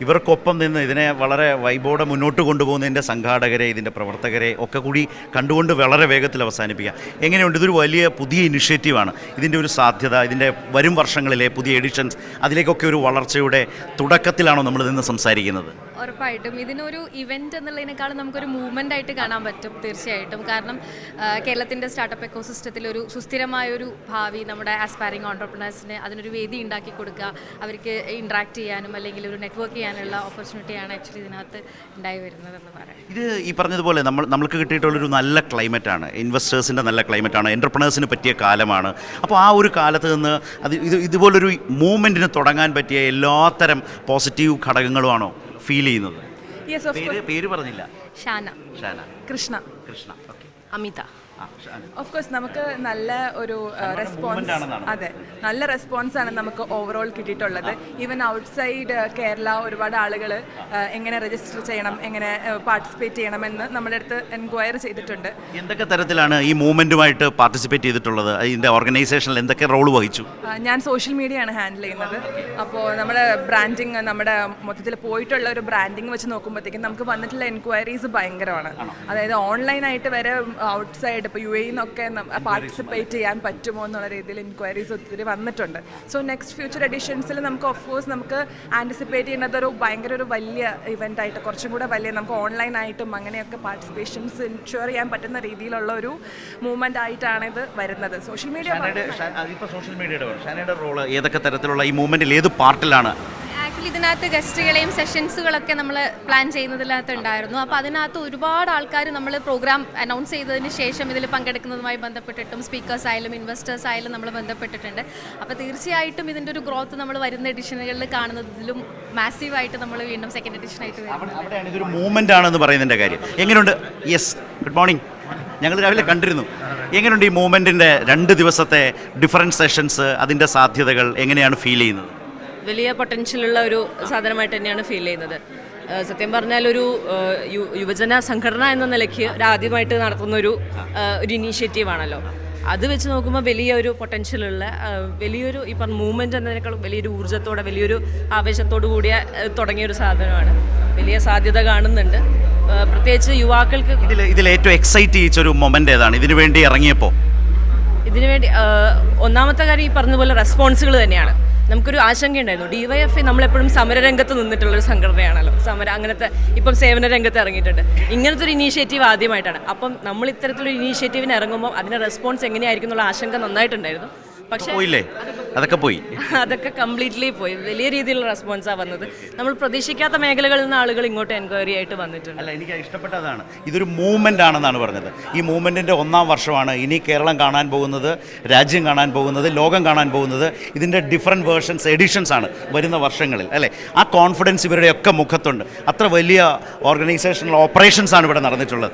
ഇവർക്കൊപ്പം നിന്ന് ഇതിനെ വളരെ വൈബോടെ മുന്നോട്ട് കൊണ്ടുപോകുന്നതിൻ്റെ സംഘാടകരെ, ഇതിൻ്റെ പ്രവർത്തകരെ ഒക്കെ കൂടി കണ്ടുകൊണ്ട് വളരെ വേഗത്തിൽ അവസാനിപ്പിക്കുക. എങ്ങനെയുണ്ട്? ഇതൊരു വലിയ പുതിയ ഇനിഷ്യേറ്റീവാണ്. ഇതിൻ്റെ ഒരു സാധ്യത, ഇതിൻ്റെ വരും വർഷങ്ങളിലെ പുതിയ എഡിഷൻസ്, അതിലേക്കൊക്കെ ഒരു വളർച്ചയുടെ തുടക്കത്തിലാണോ നമ്മളിന്ന് സംസാരിക്കുന്നത്? ഉറപ്പായിട്ടും ഇതിനൊരു ഇവൻ്റ് എന്നുള്ളതിനേക്കാളും നമുക്കൊരു മൂവ്മെൻ്റ് ആയിട്ട് കാണാൻ പറ്റും തീർച്ചയായിട്ടും. കാരണം കേരളത്തിൻ്റെ സ്റ്റാർട്ടപ്പ് എക്കോസിസ്റ്റത്തിൽ ഒരു സുസ്ഥിരമായൊരു ഭാവി നമ്മുടെ ആസ്പയറിംഗ് ഓൺടർപ്രണേഴ്സിന് അതിനൊരു വേദി ഉണ്ടാക്കി കൊടുക്കുക, അവർക്ക് ഇൻട്രാക്ട് ചെയ്യാനും അല്ലെങ്കിൽ ഒരു നെറ്റ്വർക്ക് ചെയ്യാനുള്ള ഓപ്പർച്യൂണിറ്റിയാണ് ആക്ച്വലി ഇതിനകത്ത് ഉണ്ടായി വരുന്നതെന്ന് പറയാം. ഇത് ഈ പറഞ്ഞതുപോലെ നമ്മൾക്ക് കിട്ടിയിട്ടുള്ളൊരു നല്ല ക്ലൈമറ്റാണ്, ഇൻവെസ്റ്റേഴ്സിൻ്റെ നല്ല ക്ലൈമറ്റാണ്, എൻ്റർപ്രണേഴ്സിന് പറ്റിയ കാലമാണ്. അപ്പോൾ ആ ഒരു കാലത്ത് നിന്ന് ഇതുപോലൊരു മൂവ്മെൻറ്റിന് തുടങ്ങാൻ പറ്റിയ എല്ലാത്തരം പോസിറ്റീവ് ഘടകങ്ങളുമാണോ ഫീൽ ചെയ്യുന്നത്? പേര് പറഞ്ഞില്ല. Shana, Krishna, okay, Amita. Of course നമുക്ക് നല്ല ഒരു റെസ്പോൺസ്, അതെ, നല്ല റെസ്പോൺസാണ് നമുക്ക് ഓവറോൾ കിട്ടിയിട്ടുള്ളത്. ഈവൻ ഔട്ട്സൈഡ് കേരള ഒരുപാട് ആളുകൾ എങ്ങനെ രജിസ്റ്റർ ചെയ്യണം, എങ്ങനെ പാർട്ടിസിപ്പേറ്റ് ചെയ്യണമെന്ന് നമ്മുടെ അടുത്ത് എൻക്വയറി ചെയ്തിട്ടുണ്ട്. എന്തൊക്കെ തരത്തിലാണ് ഈ മൂവ്മെൻറ്റുമായിട്ട് പാർട്ടിസിപ്പേറ്റ് ചെയ്തിട്ടുള്ളത്? ഇതിൻ്റെ ഓർഗനൈസേഷനിൽ എന്തൊക്കെ റോൾ വഹിച്ചു? ഞാൻ സോഷ്യൽ മീഡിയയാണ് ഹാൻഡിൽ ചെയ്യുന്നത്. അപ്പോൾ നമ്മുടെ ബ്രാൻഡിങ്, നമ്മുടെ മൊത്തത്തിൽ പോയിട്ടുള്ള ഒരു ബ്രാൻഡിങ് വെച്ച് നോക്കുമ്പോഴത്തേക്കും നമുക്ക് വന്നിട്ടുള്ള എൻക്വയറീസ് ഭയങ്കരമാണ്. അതായത് ഓൺലൈനായിട്ട് വരെ ഔട്ട്സൈഡ് ഇപ്പോൾ യു എന്നൊക്കെ പാർട്ടിസിപ്പേറ്റ് ചെയ്യാൻ പറ്റുമോ എന്നുള്ള രീതിയിൽ എൻക്വയറീസ് ഒത്തിരി വന്നിട്ടുണ്ട്. സോ നെക്സ്റ്റ് ഫ്യൂച്ചർ എഡിഷൻസിൽ നമുക്ക് ഓഫ് കോഴ്സ് നമുക്ക് ആൻറ്റിസിപ്പേറ്റ് ചെയ്യുന്നത് ഭയങ്കര ഒരു വലിയ ഇവൻ്റ് ആയിട്ട്, കുറച്ചും കൂടെ വലിയ നമുക്ക് ഓൺലൈനായിട്ടും അങ്ങനെയൊക്കെ പാർട്ടിസിപ്പേഷൻസ് ഇൻഷുർ ചെയ്യാൻ പറ്റുന്ന രീതിയിലുള്ള ഒരു മൂവ്മെൻ്റ് ആയിട്ടാണ് ഇത് വരുന്നത്. സോഷ്യൽ മീഡിയയുടെ റോള് ഏതൊക്കെ തരത്തിലുള്ള ഈ മൂവ്മെൻറ്റിൽ ഏത് പാർട്ടിലാണ്? ആക്ച്വലി ഇതിനകത്ത് ഗസ്റ്റുകളെയും സെഷൻസുകളൊക്കെ നമ്മൾ പ്ലാൻ ചെയ്യുന്നതിനകത്ത് ഉണ്ടായിരുന്നു. അപ്പോൾ അതിനകത്ത് ഒരുപാട് ആൾക്കാർ നമ്മൾ പ്രോഗ്രാം അനൗൺസ് ചെയ്തതിന് ശേഷം ഇതിൽ പങ്കെടുക്കുന്നതുമായി ബന്ധപ്പെട്ടിട്ടും സ്പീക്കേഴ്സ് ആയാലും ഇൻവെസ്റ്റേഴ്സ് ആയാലും നമ്മൾ ബന്ധപ്പെട്ടിട്ടുണ്ട്. അപ്പോൾ തീർച്ചയായിട്ടും ഇതിൻ്റെ ഒരു ഗ്രോത്ത് നമ്മൾ വരുന്ന എഡിഷനുകളിൽ കാണുന്നതിലും മാസീവായിട്ട് നമ്മൾ വീണ്ടും സെക്കൻഡ് എഡിഷനായിട്ട് വരും. അവിടെയാണ് ഇതൊരു മൂവ്മെൻ്റ് ആണെന്ന് പറയുന്നതിൻ്റെ കാര്യം. എങ്ങനെയുണ്ട്? Yes, good morning. ഞങ്ങൾ രാവിലെ കണ്ടിരുന്നു. എങ്ങനെയുണ്ട് ഈ മൂവ്മെൻറ്റിൻ്റെ 2 ദിവസത്തെ ഡിഫറൻറ്റ് സെഷൻസ്, അതിൻ്റെ സാധ്യതകൾ എങ്ങനെയാണ് ഫീൽ ചെയ്യുന്നത്? വലിയ പൊട്ടൻഷ്യലുള്ള ഒരു സാധനമായിട്ട് തന്നെയാണ് ഫീൽ ചെയ്യുന്നത്. സത്യം പറഞ്ഞാൽ ഒരു യുവജന സംഘടന എന്ന നിലയ്ക്ക് ആദ്യമായിട്ട് നടത്തുന്ന ഒരു ഇനീഷ്യേറ്റീവാണല്ലോ. അത് വെച്ച് നോക്കുമ്പോൾ വലിയൊരു പൊട്ടൻഷ്യലുള്ള വലിയൊരു ഈ പറഞ്ഞ മൂവ്മെൻറ്റ് എന്നതിനേക്കാൾ വലിയൊരു ഊർജ്ജത്തോടെ വലിയൊരു ആവേശത്തോടു കൂടിയ തുടങ്ങിയൊരു സാധനമാണ്. വലിയ സാധ്യത കാണുന്നുണ്ട്, പ്രത്യേകിച്ച് യുവാക്കൾക്ക്. ഇതിൽ ഏറ്റവും എക്സൈറ്റ് ചെയ്യിച്ചൊരു മൊമെൻ്റ് ഏതാണ് ഇതിനു വേണ്ടി ഇറങ്ങിയപ്പോൾ? ഇതിനുവേണ്ടി ഒന്നാമത്തെ കാര്യം ഈ പറഞ്ഞതുപോലെ റെസ്പോൺസുകൾ തന്നെയാണ്. നമുക്കൊരു ആശങ്കയുണ്ടായിരുന്നു. DYFI നമ്മളെപ്പോഴും സമരരംഗത്ത് നിന്നിട്ടുള്ളൊരു സംഘടനയാണല്ലോ. അങ്ങനത്തെ ഇപ്പം സേവന രംഗത്ത് ഇറങ്ങിയിട്ടുണ്ട്. ഇങ്ങനത്തെ ഒരു ഇനീഷ്യേറ്റീവ് ആദ്യമായിട്ടാണ്. അപ്പം നമ്മൾ ഇത്തരത്തിലൊരു ഇനീഷ്യേറ്റീവിന് ഇറങ്ങുമ്പോൾ അതിൻ്റെ റെസ്പോൺസ് എങ്ങനെയായിരിക്കും എന്നുള്ള ആശങ്ക നന്നായിട്ടുണ്ടായിരുന്നു. പക്ഷേ അതൊക്കെ കംപ്ലീറ്റ്ലി പോയി. വലിയ രീതിയിലുള്ള റെസ്പോൺസാണ് വന്നത്. നമ്മൾ പ്രതീക്ഷിക്കാത്ത മേഖലകളിൽ നിന്ന് ആളുകൾ ഇങ്ങോട്ട് എൻക്വയറി ആയിട്ട് വന്നിട്ടുണ്ട്. അല്ല, എനിക്ക് ഇഷ്ടപ്പെട്ടതാണ് ഇതൊരു മൂവ്മെൻ്റ് ആണെന്നാണ് പറഞ്ഞത്. ഈ മൂവ്മെൻറ്റിൻ്റെ 1ാം വർഷമാണ്. ഇനി കേരളം കാണാൻ പോകുന്നത്, രാജ്യം കാണാൻ പോകുന്നത്, ലോകം കാണാൻ പോകുന്നത് ഇതിൻ്റെ ഡിഫറെൻറ്റ് വേർഷൻസ്, എഡിഷൻസ് ആണ് വരുന്ന വർഷങ്ങളിൽ, അല്ലേ? ആ കോൺഫിഡൻസ് ഇവരുടെയൊക്കെ മുഖത്തുണ്ട്. അത്ര വലിയ ഓർഗനൈസേഷണൽ ഓപ്പറേഷൻസ് ആണ് ഇവിടെ നടന്നിട്ടുള്ളത്.